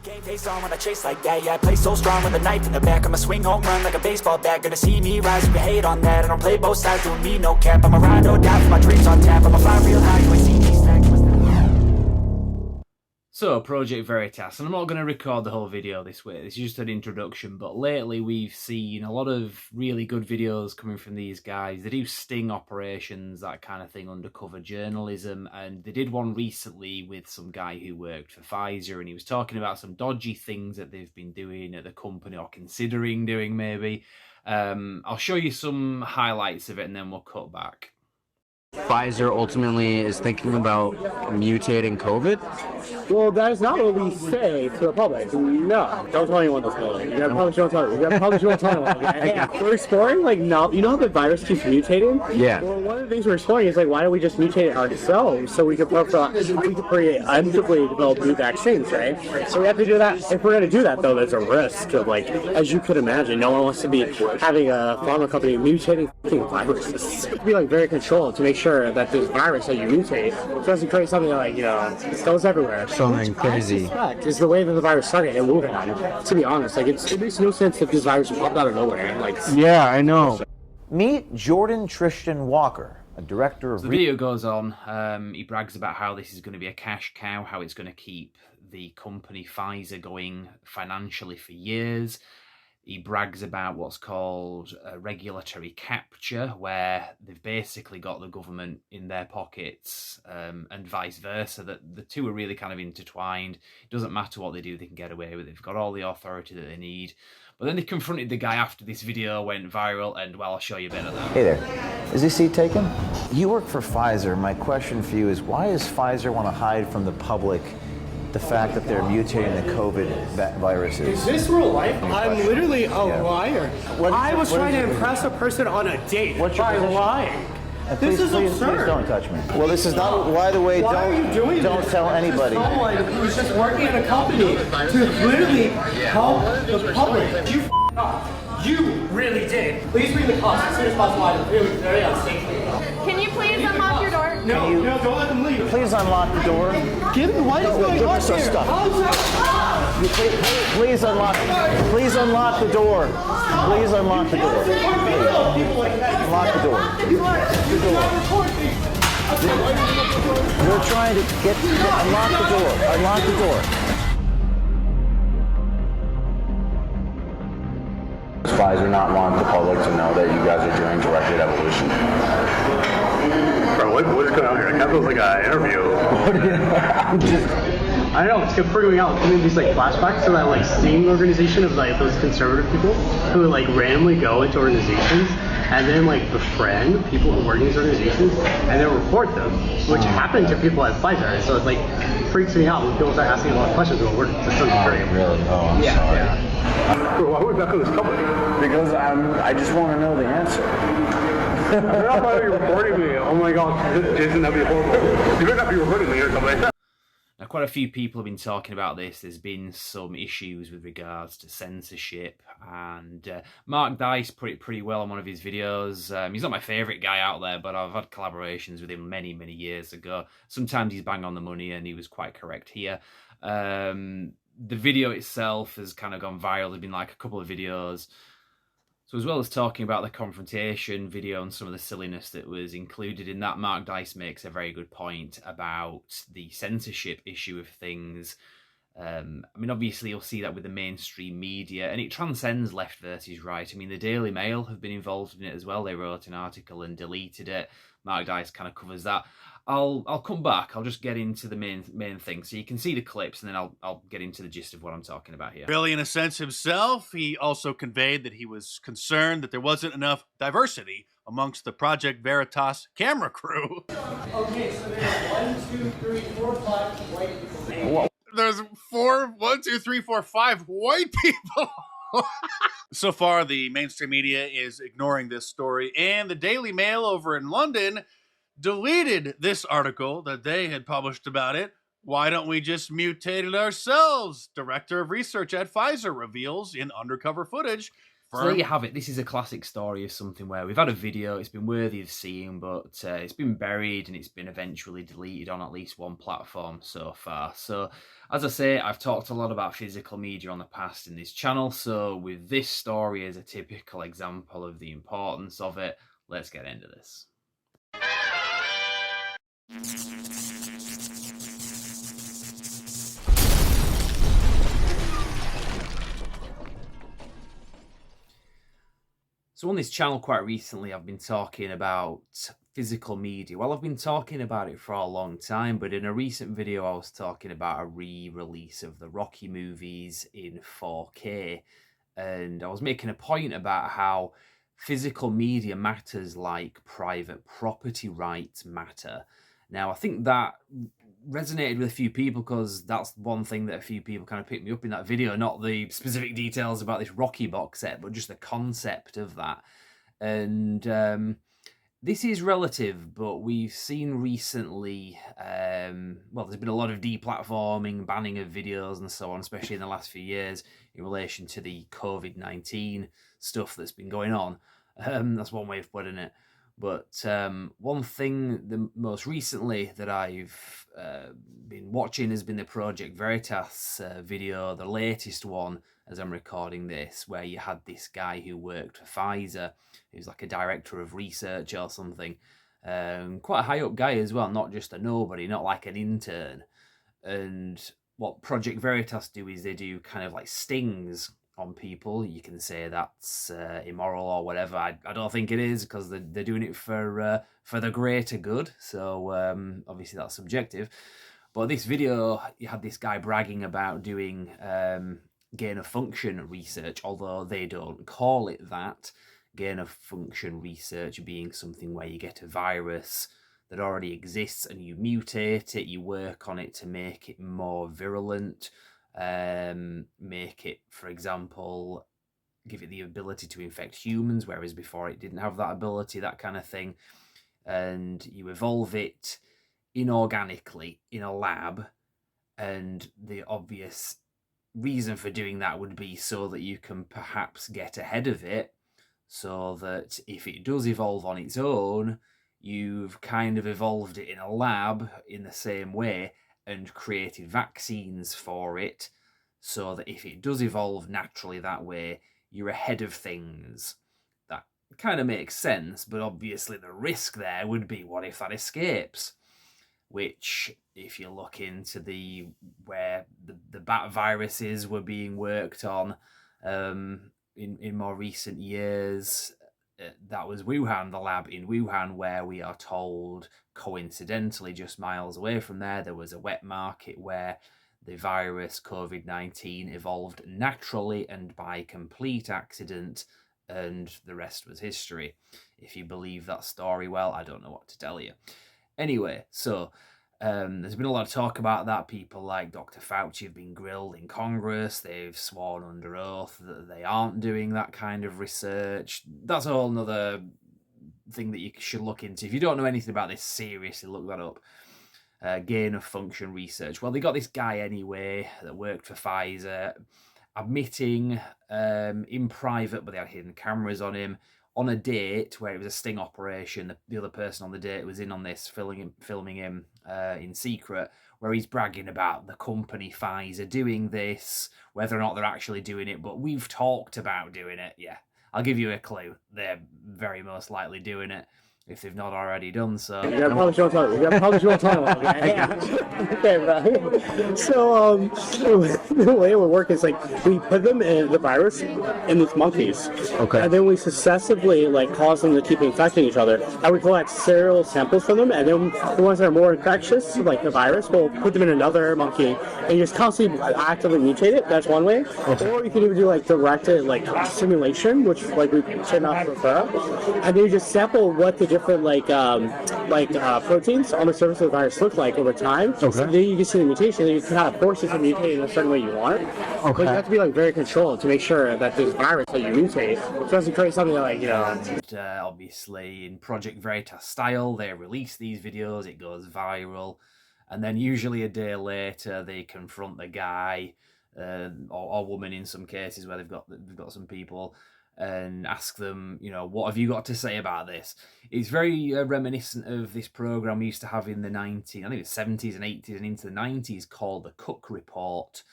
Game face on when I chase like that. Yeah, I play so strong with a knife in the back. I'ma swing home run like a baseball bat. Gonna see me rise, you can hate on that. I don't play both sides, doing me no cap. I'm a ride or die for my dreams on tap. I'ma fly real high, you ain't see me stack. So, Project Veritas, and I'm not going to record the whole video this way, this is just an introduction, but lately we've seen a lot of really good videos coming from these guys. They do sting operations, that kind of thing, undercover journalism, and they did one recently with some guy who worked for Pfizer, and he was talking about some dodgy things that they've been doing at the company, or considering doing maybe. I'll show you some highlights of it, and then we'll cut back. Pfizer ultimately is thinking about mutating COVID? Well, that is not what we say to the public. No, don't tell anyone this. You gotta publish, don't tell anyone. You gotta publish, don't tell anyone. We're exploring, like, now, you know how the virus keeps mutating? Yeah. Well, one of the things we're exploring is, like, why don't we just mutate it ourselves so we could create undoubtedly develop new vaccines, right? So we have to do that. If we're gonna do that, though, there's a risk of, like, as you could imagine, no one wants to be having a pharma company mutating viruses. Be, like, very controlled to make sure that this virus that you mutate doesn't create something that, like, you know, goes everywhere. Something crazy. Is the way that the virus started and moving on. To be honest, like, it makes no sense if this virus popped out of nowhere. Like, yeah, I know. Meet Jordan Tristan Walker, a director of... So the video goes on. He brags about how this is going to be a cash cow, how it's going to keep the company Pfizer going financially for years. He brags about what's called regulatory capture, where they've basically got the government in their pockets, and vice versa, that the two are really kind of intertwined. It doesn't matter what they do, they can get away with it. They've got all the authority that they need. But then they confronted the guy after this video went viral, and, well, I'll show you a bit of that. Hey there, is this seat taken? You work for Pfizer. My question for you is, why does Pfizer want to hide from the public the fact that they're mutating the COVID viruses? is this real life? I'm literally a liar. I was trying to impress a person on a date by lying. This is absurd. Please don't touch me. Well, this is not, by the way, Why are you doing don't this? tell anybody. This is someone who's just working at a company to literally help the public. You f***ed up. You really did. Please bring the cops as soon as possible. I'm really very unsafe. Can you please unlock your door? No, don't let them leave. Please unlock the door. What is going on some here? stuff. Please unlock the door. Please unlock the door. Unlock the door. We're trying to unlock the door. Unlock the door. Does Pfizer not want the public to know that you guys are doing directed evolution? Bro, what is going on here? It kind of feels like an interview. I don't know, it's freaking me out. Getting these, like, flashbacks to that, like, sting organization of, like, those conservative people who, like, randomly go into organizations and then, like, befriend people who work in these organizations and then report them, which happened to people at Pfizer. So it, like, freaks me out when people start asking a lot of questions about work. It's so great. Really? Oh, I'm sorry. Yeah. Bro, why would we back on this company? Because I just want to know the answer. I don't know why you're recording me. Oh my god, Jason, that'd be horrible. You better not be recording me or something. Now, quite a few people have been talking about this. There's been some issues with regards to censorship, and Mark Dice put it pretty well on one of his videos. He's not my favourite guy out there, but I've had collaborations with him many, many years ago. Sometimes he's bang on the money, and he was quite correct here. The video itself has kind of gone viral. There's been like a couple of videos. So as well as talking about the confrontation video and some of the silliness that was included in that, Mark Dice makes a very good point about the censorship issue of things. I mean, obviously you'll see that with the mainstream media, and it transcends left versus right. I mean, the Daily Mail have been involved in it as well. They wrote an article and deleted it. Mark Dice kind of covers that. I'll come back. I'll just get into the main thing, so you can see the clips, and then I'll get into the gist of what I'm talking about here. Really, in a sense himself, he also conveyed that he was concerned that there wasn't enough diversity amongst the Project Veritas camera crew. Okay, so there's 1, 2, 3, 4, 5 white people. There's 1, 2, 3, 4, 5 white people. So far, the mainstream media is ignoring this story, and the Daily Mail over in London deleted this article that they had published about it. Why don't we just mutate it ourselves? Director of Research at Pfizer reveals in undercover footage So there you have it. This is a classic story of something where we've had a video, it's been worthy of seeing, but it's been buried and it's been eventually deleted on at least one platform so far. So, as I say, I've talked a lot about physical media on the past in this channel, so with this story as a typical example of the importance of it, let's get into this. So on this channel quite recently, I've been talking about physical media. Well, I've been talking about it for a long time, but in a recent video, I was talking about a re-release of the Rocky movies in 4K. And I was making a point about how physical media matters like private property rights matter. Now, I think that resonated with a few people because that's one thing that a few people kind of picked me up in that video, not the specific details about this Rocky box set, but just the concept of that. And this is relative, but we've seen recently, well, there's been a lot of deplatforming, banning of videos and so on, especially in the last few years in relation to the COVID-19 stuff that's been going on. That's one way of putting it. But one thing the most recently that I've been watching has been the Project Veritas video, the latest one as I'm recording this, where you had this guy who worked for Pfizer, who's like a director of research or something. Quite a high up guy as well, not just a nobody, not like an intern. And what Project Veritas do is they do kind of like stings on people. You can say that's immoral or whatever. I don't think it is, because they're doing it for the greater good. So obviously that's subjective. But this video, you had this guy bragging about doing gain of function research, although they don't call it that. Gain of function research being something where you get a virus that already exists and you mutate it, you work on it to make it more virulent, make it, for example, give it the ability to infect humans, whereas before it didn't have that ability, that kind of thing. And you evolve it inorganically in a lab, and the obvious reason for doing that would be so that you can perhaps get ahead of it, so that if it does evolve on its own, you've kind of evolved it in a lab in the same way and created vaccines for it, so that if it does evolve naturally that way, you're ahead of things. That kind of makes sense, but obviously the risk there would be, what if that escapes? Which, if you look into where the bat viruses were being worked on in more recent years, that was Wuhan, the lab in Wuhan, where we are told, coincidentally, just miles away from there was a wet market where the virus COVID-19 evolved naturally and by complete accident, and the rest was history. If you believe that story, well, I don't know what to tell you. Anyway, so there's been a lot of talk about that. People like Dr. Fauci have been grilled in Congress. They've sworn under oath that they aren't doing that kind of research. That's a whole nother thing that you should look into. If you don't know anything about this, seriously, look that up. Gain of function research. Well, they got this guy anyway that worked for Pfizer, admitting in private, but they had hidden cameras on him, on a date where it was a sting operation. The other person on the date was in on this, filming him in secret, where he's bragging about the company Pfizer doing this, whether or not they're actually doing it, but we've talked about doing it. Yeah, I'll give you a clue. They're very most likely doing it, if they've not already done so. You probably shouldn't tell you. You probably shouldn't tell you. Okay, bro. So the way it would work is like we put them in the virus in these monkeys. Okay. And then we successively like cause them to keep infecting each other. And we collect serial samples from them, and then the ones that are more infectious, like the virus, we'll put them in another monkey and you just constantly actively mutate it. That's one way. Okay. Or you can even do like directed like simulation, which like we should not prefer. And then you just sample what the different proteins on the surface of the virus look like over time. Okay. So then you can see the mutation, and you can kind of force it to mutate in a certain way you want. Okay. But you have to be like very controlled to make sure that this virus that you mutate doesn't create something like, you know. Obviously, in Project Veritas style, they release these videos, it goes viral, and then usually a day later they confront the guy or woman in some cases where they've got some people. and ask them, what have you got to say about this? It's very reminiscent of this program we used to have in the 70s and 80s and into the 90s called The Cook Report,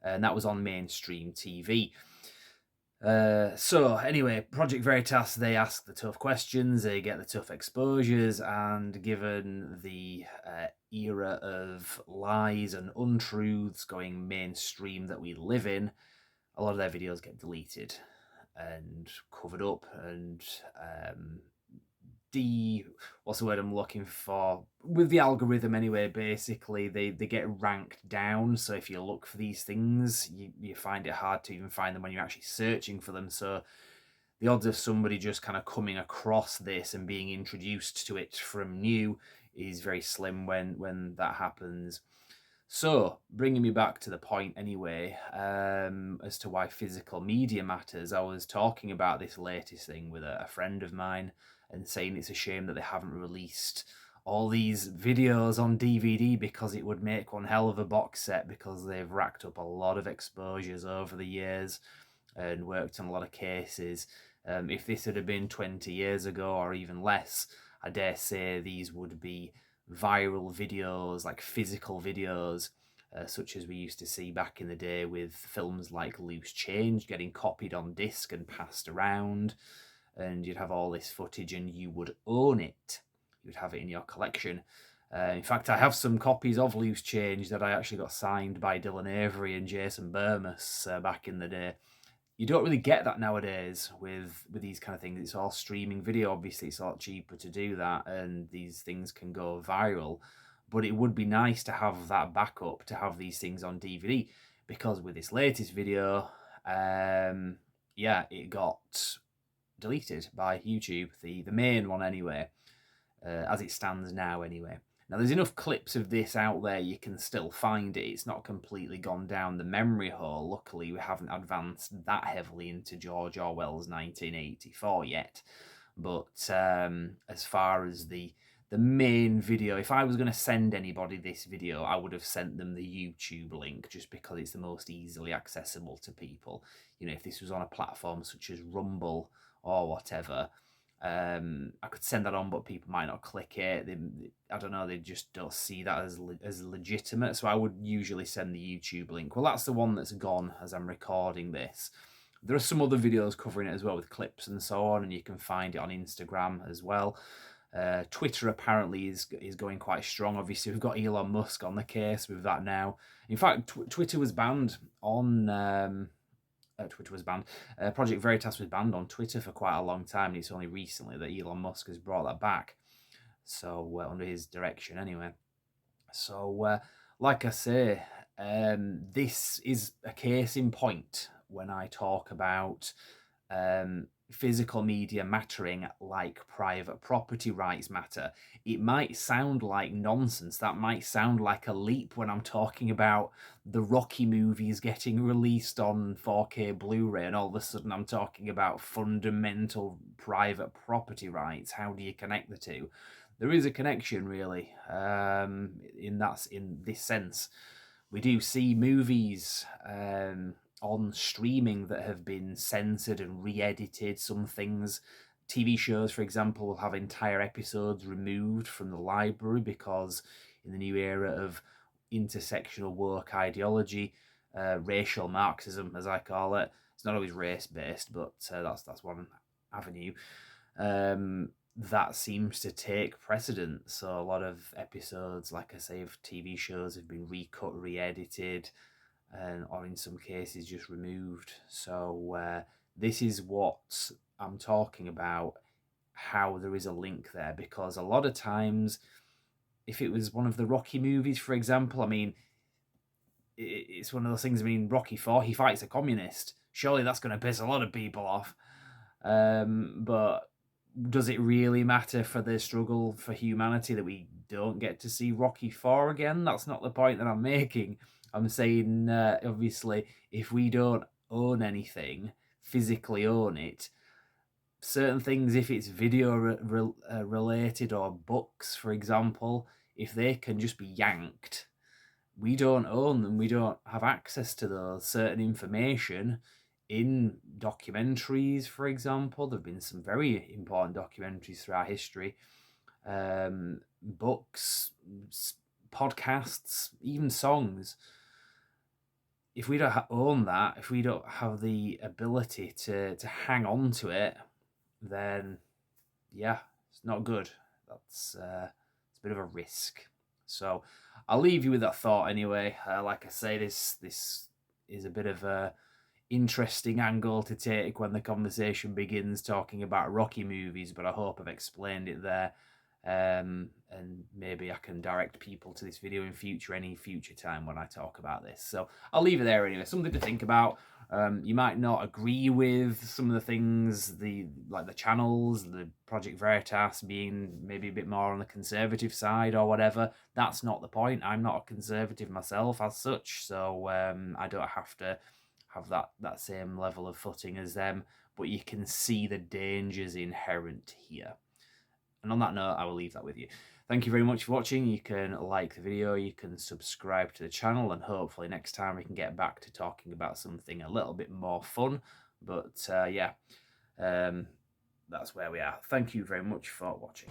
and that was on mainstream TV. So anyway, Project Veritas, they ask the tough questions, they get the tough exposures, and given the era of lies and untruths going mainstream that we live in, a lot of their videos get deleted and covered up and what's the word I'm looking for? With the algorithm anyway, basically, they get ranked down. So if you look for these things, you find it hard to even find them when you're actually searching for them. So the odds of somebody just kind of coming across this and being introduced to it from new is very slim when that happens. So, bringing me back to the point anyway, as to why physical media matters, I was talking about this latest thing with a friend of mine and saying it's a shame that they haven't released all these videos on DVD because it would make one hell of a box set, because they've racked up a lot of exposures over the years and worked on a lot of cases. If this had been 20 years ago or even less, I dare say these would be viral videos, like physical videos, such as we used to see back in the day with films like Loose Change getting copied on disc and passed around, and you'd have all this footage and you would own it. You'd have it in your collection. In fact, I have some copies of Loose Change that I actually got signed by Dylan Avery and Jason Burmus back in the day. You don't really get that nowadays with these kind of things. It's all streaming video. Obviously, it's a lot cheaper to do that, and these things can go viral. But it would be nice to have that backup, to have these things on DVD, because with this latest video, it got deleted by YouTube, the main one anyway, as it stands now anyway. Now, there's enough clips of this out there, you can still find it. It's not completely gone down the memory hole. Luckily, we haven't advanced that heavily into George Orwell's 1984 yet. But as far as the main video, if I was going to send anybody this video, I would have sent them the YouTube link, just because it's the most easily accessible to people. If this was on a platform such as Rumble or whatever, I could send that on, but people might not click it. I don't know, they just don't see that as legitimate. So I would usually send the YouTube link. Well, that's the one that's gone as I'm recording this. There are some other videos covering it as well, with clips and so on, and you can find it on Instagram as well. Twitter apparently is going quite strong. Obviously, we've got Elon Musk on the case with that now. In fact, Twitter was banned on... Project Veritas was banned on Twitter for quite a long time, and it's only recently that Elon Musk has brought that back. So, under his direction anyway. So, like I say, this is a case in point when I talk about physical media mattering like private property rights matter. It might sound like nonsense. That might sound like a leap when I'm talking about the Rocky movies getting released on 4K Blu-ray, and all of a sudden I'm talking about fundamental private property rights. How do you connect the two? There is a connection, really, in this sense. We do see movies on streaming that have been censored and re-edited. Some things, TV shows, for example, will have entire episodes removed from the library because in the new era of intersectional woke ideology, racial Marxism, as I call it, it's not always race-based, but that's one avenue. That seems to take precedence. So a lot of episodes, like I say, of TV shows have been recut, re-edited, or in some cases just removed. So this is what I'm talking about, how there is a link there, because a lot of times, if it was one of the Rocky movies, for example, I mean, it's one of those things. I mean, Rocky 4, he fights a communist. Surely that's going to piss a lot of people off. But does it really matter for the struggle for humanity that we don't get to see Rocky 4 again? That's not the point that I'm making. I'm saying, obviously, if we don't own anything, physically own it, certain things, if it's video related or books, for example, if they can just be yanked, we don't own them, we don't have access to those. Certain information in documentaries, for example. There have been some very important documentaries throughout history, books, podcasts, even songs. If we don't own that, if we don't have the ability to hang on to it, then yeah, it's not good. It's a bit of a risk. So I'll leave you with that thought anyway. Like I say, this is a bit of a interesting angle to take when the conversation begins talking about Rocky movies, but I hope I've explained it there. And maybe I can direct people to this video in any future time when I talk about this. So I'll leave it there anyway. Something to think about. You might not agree with some of the things, like the channels, the Project Veritas being maybe a bit more on the conservative side or whatever. That's not the point. I'm not a conservative myself as such, so I don't have to have that same level of footing as them. But you can see the dangers inherent here. And on that note, I will leave that with you. Thank you very much for watching. You can like the video, you can subscribe to the channel, and hopefully next time we can get back to talking about something a little bit more fun. But yeah, that's where we are. Thank you very much for watching.